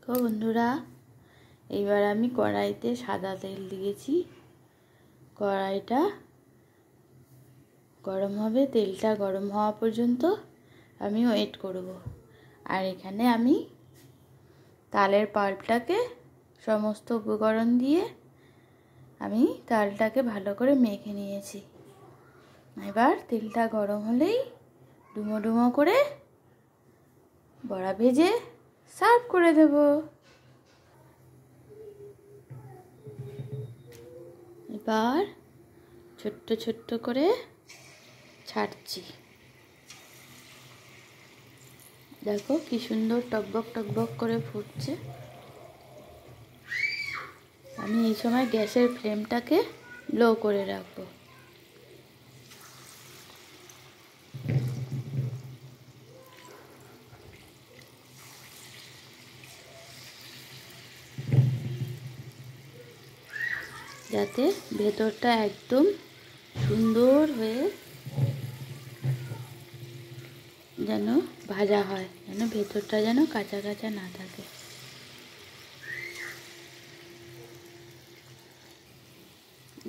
তো বন্ধুরা, এইবার আমি কড়াইতে সাদা তেল দিয়েছি। কড়াইটা গরম হবে, তেলটা গরম হওয়া পর্যন্ত আমি ওয়েট করব। আর এখানে আমি তালের পাল্পটাকে সমস্ত উপকরণ দিয়ে আমি তালটাকে ভালো করে মেখে নিয়েছি। এবার তেলটা গরম হলেই ডুমো ডুমো করে বড়া ভেজে সার্ভ করে দেব। এবার ছোট্ট ছোট্ট করে ছাড়ছি। দেখো কি সুন্দর টকবক টকবক করে ফুটছে। আমি এই সময় গ্যাসের ফ্লেমটাকে লো করে রাখবো। যাতে ভেতরটা একদম সুন্দর হয়ে যেন ভাজা হয়, যেন ভেতরটা যেন কাঁচা কাঁচা না থাকে।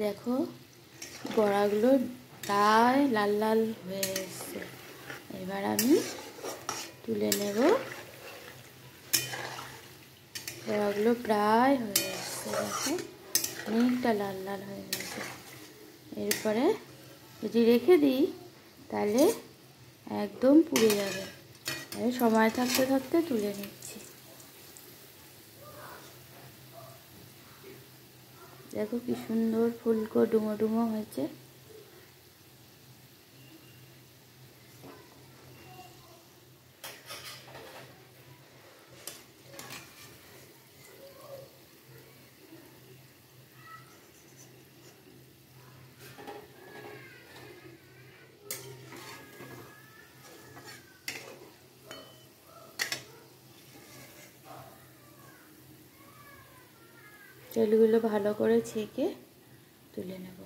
দেখো বড়াগুলো প্রায় লাল লাল হয়ে এসছে। এবার আমি তুলে নেব। বড়াগুলো প্রায় হয়ে এসছে, দেখো অনেকটা লাল লাল হয়ে গেছে। এরপরে যদি রেখে দিই তাহলে একদম পুড়ে যাবে। তাই সময় থাকতে থাকতে তুলে নিচ্ছি। দেখো কি সুন্দর ফুলকো ডুমো ডুমো হয়েছে। তেলগুলো ভালো করে ছেঁকে তুলে নেব।